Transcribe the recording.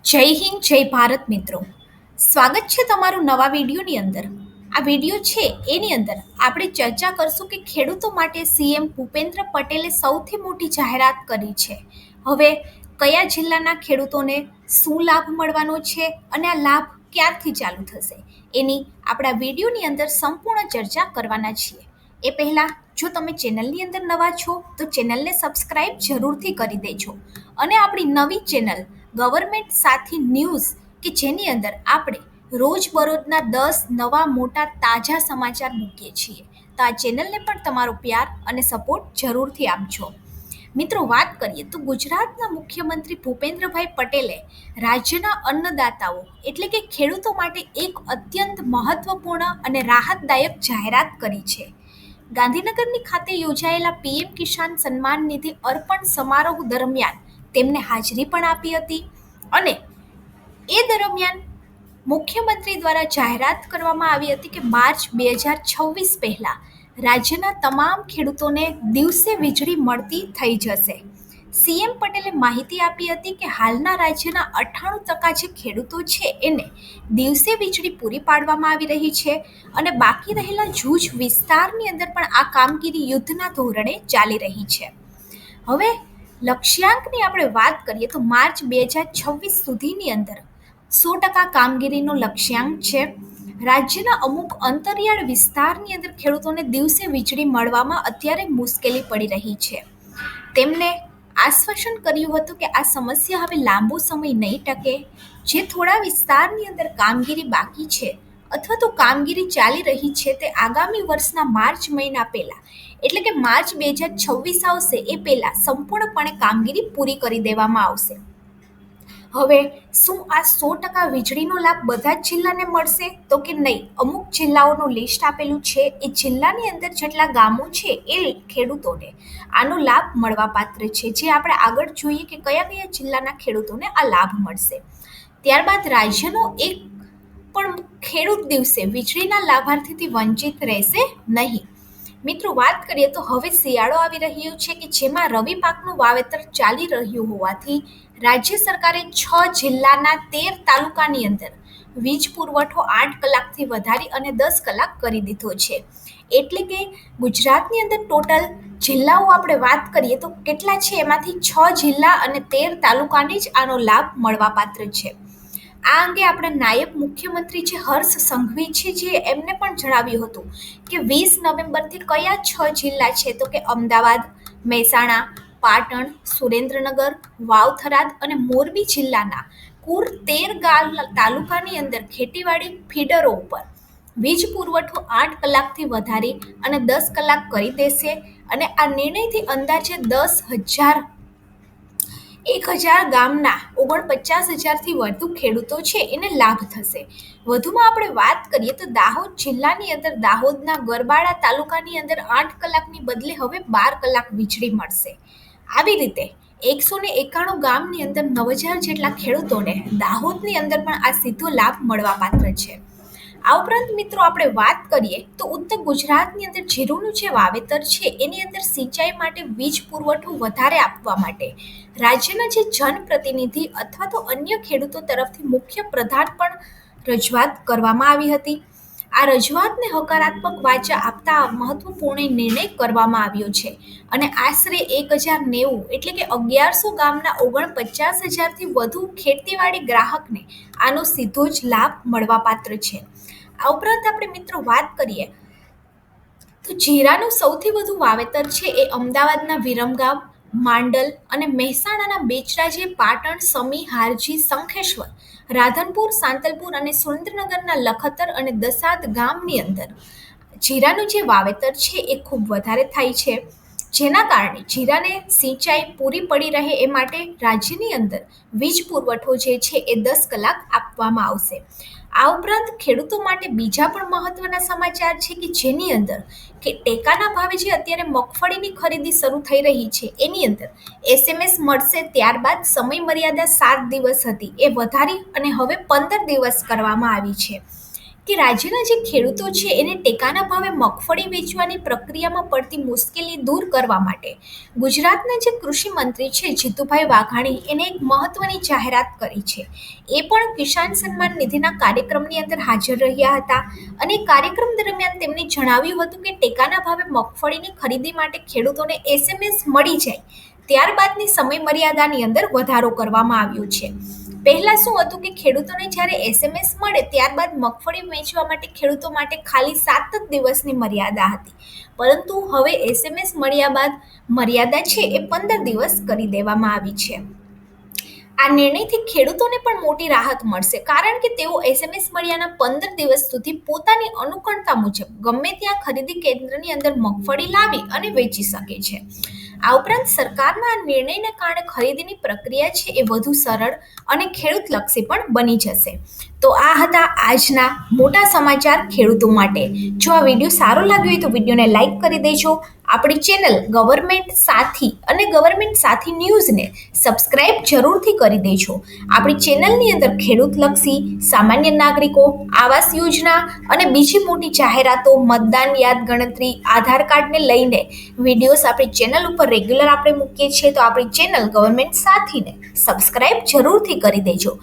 જય હિન્દ જય ભારત મિત્રો. સ્વાગત છે તમારું નવા વિડીયોની અંદર. આ વિડીયો છે એની અંદર આપણે ચર્ચા કરશું કે ખેડૂતો માટે સીએમ ભૂપેન્દ્ર પટેલે સૌથી મોટી જાહેરાત કરી છે. હવે કયા જિલ્લાના ખેડૂતોને શું લાભ મળવાનો છે અને આ લાભ ક્યારથી ચાલુ થશે એની આપણા વિડીયોની અંદર સંપૂર્ણ ચર્ચા કરવાના છીએ. એ પહેલાં જો તમે ચેનલની અંદર નવા છો તો ચેનલને સબસ્ક્રાઇબ જરૂરથી કરી દેજો અને આપણી નવી ચેનલ ગવર્મેન્ટ સાથી ન્યૂઝ કે જેની અંદર આપણે રોજબરોજના 10 નવા મોટા તાજા સમાચાર મૂકીએ છીએ, તો આ ચેનલને પણ તમારો પ્યાર અને સપોર્ટ જરૂરથી આપજો. મિત્રો, વાત કરીએ તો ગુજરાતના મુખ્યમંત્રી ભૂપેન્દ્રભાઈ પટેલે રાજ્યના અન્નદાતાઓ એટલે કે ખેડૂતો માટે એક અત્યંત મહત્વપૂર્ણ અને રાહતદાયક જાહેરાત કરી છે. ગાંધીનગરની ખાતે યોજાયેલા પીએમ કિસાન સન્માન નિધિ અર્પણ સમારોહ દરમિયાન તેમને હાજરી પણ આપી હતી અને એ દરમિયાન મુખ્યમંત્રી દ્વારા જાહેરાત કરવામાં આવી હતી કે માર્ચ 2026 પહેલાં રાજ્યના તમામ ખેડૂતોને દિવસે વીજળી મળતી થઈ જશે. સીએમ પટેલે માહિતી આપી હતી કે હાલના રાજ્યના 98% જે ખેડૂતો છે એને દિવસે વીજળી પૂરી પાડવામાં આવી રહી છે અને બાકી રહેલા જૂજ વિસ્તારની અંદર પણ આ કામગીરી યુદ્ધના ધોરણે ચાલી રહી છે. હવે લક્ષ્યાંકની આપણે વાત કરીએ તો માર્ચ 2026 સુધીની અંદર 100% કામગીરીનો લક્ષ્યાંક છે. રાજ્યના અમુક અંતરિયાળ વિસ્તારની અંદર ખેડૂતોને દિવસે વીજળી મળવામાં અત્યારે મુશ્કેલી પડી રહી છે. તેમને આશ્વાસન કર્યું હતું કે આ સમસ્યા હવે લાંબો સમય નહીં ટકે. જે થોડા વિસ્તારની અંદર કામગીરી બાકી છે અથવા તો કામગીરી ચાલી રહી છે તે આગામી વર્ષના માર્ચ મહિના પહેલા એટલે કે માર્ચ 2026 આવશે એ પહેલા સંપૂર્ણપણે કામગીરી પૂરી કરી દેવામાં આવશે. હવે શું આ 100% વીજળીનો લાભ બધા જ જિલ્લાને મળશે તો કે નહીં? અમુક જિલ્લાઓનું લિસ્ટ આપેલું છે, એ જિલ્લાની અંદર જેટલા ગામો છે એ ખેડૂતોને આનો લાભ મળવા પાત્ર છે. જે આપણે આગળ જોઈએ કે કયા કયા જિલ્લાના ખેડૂતોને આ લાભ મળશે. ત્યારબાદ રાજ્યનો એક પણ ખેડૂત દિવસે વીજળીના લાભાર્થીથી વંચિત રહેશે નહીં. મિત્રો, વાત કરીએ તો હવે શિયાળો આવી રહ્યો છે કે જેમાં રવિ પાકનું વાવેતર ચાલી રહ્યું હોવાથી રાજ્ય સરકારે 6 જિલ્લાના 13 તાલુકાની અંદર વીજ પુરવઠો 8 કલાકથી વધારી અને 10 કલાક કરી દીધો છે. એટલે કે ગુજરાતની અંદર ટોટલ જિલ્લાઓ આપણે વાત કરીએ તો કેટલા છે? એમાંથી 6 જિલ્લા અને 13 તાલુકાને જ આનો લાભ મળવાપાત્ર છે. આ અંગે આપણા નાયબ મુખ્યમંત્રી જે હર્ષ સંઘવી છે જે એમને પણ જણાવ્યું હતું કે 20 નવેમ્બરથી કયા 6 જિલ્લા છે તો કે અમદાવાદ, મહેસાણા, પાટણ, સુરેન્દ્રનગર, વાવ-થરાદ અને મોરબી જિલ્લાના કુલ 13 તાલુકાની અંદર ખેતીવાડી ફીડરો ઉપર વીજ પુરવઠો 8 કલાકથી વધારી અને 10 કલાક કરી દેશે અને આ નિર્ણયથી અંદાજે 1,000 ગામના 49,000થી વધુ ખેડૂતો છે એને લાભ થશે. વધુમાં આપણે વાત કરીએ તો દાહોદ જિલ્લાની અંદર દાહોદના ગરબાડા તાલુકાની અંદર 8 કલાકની બદલે હવે 12 કલાક વીજળી મળશે. આવી રીતે 191 ગામની અંદર 9,000 જેટલા ખેડૂતોને દાહોદની અંદર પણ આ સીધો લાભ મળવાપાત્ર છે. આ ઉપરાંત મિત્રો આપણે વાત કરીએ તો ઉત્તર ગુજરાતની અંદર જીરુંનું જે વાવેતર છે એની અંદર સિંચાઈ માટે વીજ પુરવઠો વધારે આપવા માટે રાજ્યના જે જનપ્રતિનિધિ અથવા તો અન્ય ખેડૂતો તરફથી મુખ્ય પ્રધાન પણ રજૂઆત કરવામાં આવી હતી. આ રજૂઆતને હકારાત્મક વાચા આપતા મહત્વપૂર્ણ નિર્ણય કરવામાં આવ્યો છે અને આશરે 1,090 એટલે કે 1100 ગામના 49,000થી વધુ ખેતીવાડી ગ્રાહકને આનો સીધો જ લાભ મળવાપાત્ર છે. આ ઉપરાંત આપણે મિત્રો વાત કરીએ તો જીરાનું સૌથી વધુ વાવેતર છે એ અમદાવાદના વિરમગામ, માંડલ અને મહેસાણાના બેચરાજી, પાટણ, સમી, હારજી, શંખેશ્વર, રાધનપુર, સાંતલપુર અને સુરેન્દ્રનગરના લખતર અને દસાદ ગામની અંદર જીરાનું જે વાવેતર છે એ ખૂબ વધારે થાય છે. જેના કારણે જીરાને સિંચાઈ પૂરી પડી રહે એ માટે રાજ્યની અંદર વીજ પુરવઠો જે છે એ 10 કલાક આપવામાં આવશે. આ ઉપરાંત ખેડૂતો માટે બીજા પણ મહત્વના સમાચાર છે કે જેની અંદર કે ટેકાના ભાવે જે અત્યારે મગફળીની ખરીદી શરૂ થઈ રહી છે એની અંદર SMS મળશે. ત્યારબાદ સમય મર્યાદા 7 દિવસ હતી એ વધારી અને હવે 15 દિવસ કરવામાં આવી છે. કે રાજ્યના જે ખેડૂતો છે એને ટેકાના ભાવે મગફળી વેચવાની પ્રક્રિયામાં પડતી મુશ્કેલી દૂર કરવા માટે ગુજરાતના જે કૃષિ મંત્રી છે જીતુભાઈ વાઘાણી એને એક મહત્વની જાહેરાત કરી છે. એ પણ કિસાન સન્માન નિધિના કાર્યક્રમની અંદર હાજર રહ્યા હતા અને કાર્યક્રમ દરમિયાન તેમણે જણાવ્યું હતું કે ટેકાના ભાવે મગફળીની ખરીદી માટે ખેડૂતોને એસએમએસ મળી જાય ત્યારબાદની સમય મર્યાદાની અંદર વધારો કરવામાં આવ્યો છે. પહેલા શું હતું કે ખેડૂતોને જ્યારે એસએમએસ મળે ત્યારબાદ મગફળી વેચવા માટે ખેડૂતો માટે ખાલી 7 જ દિવસની મર્યાદા હતી, પરંતુ હવે એસએમએસ મળ્યા બાદ મર્યાદા છે એ 15 દિવસ કરી દેવામાં આવી છે. આ નિર્ણયથી ખેડૂતોને પણ મોટી રાહત મળશે, કારણ કે તેઓ એસએમએસ મળ્યાના 15 દિવસ સુધી પોતાની અનુકૂળતા મુજબ ગમે ત્યાં ખરીદી કેન્દ્રની અંદર મગફળી લાવી અને વેચી શકે છે. આ ઉપરાંત સરકારના આ નિર્ણયને કારણે ખરીદીની પ્રક્રિયા છે એ વધુ સરળ અને ખેડૂતલક્ષી પણ બની જશે. તો આ હતા આજના મોટા સમાચાર ખેડૂતો માટે. જો આ વિડીયો સારો લાગ્યો હોય તો વિડીયોને લાઈક કરી દેજો. આપણી ચેનલ ગવર્મેન્ટ સાથી અને ગવર્મેન્ટ સાથી ન્યૂઝને સબસ્ક્રાઇબ જરૂરથી કરી દેજો. આપણી ચેનલની અંદર ખેડૂતલક્ષી, સામાન્ય નાગરિકો, આવાસ યોજના અને બીજી મોટી જાહેરાતો, મતદાન યાદ ગણતરી, આધાર કાર્ડને લઈને વિડીયોઝ આપણી ચેનલ ઉપર રેગ્યુલર આપણે મૂકીએ છીએ. તો આપણી ચેનલ ગવર્મેન્ટ સાથીને સબસ્ક્રાઇબ જરૂરથી કરી દેજો.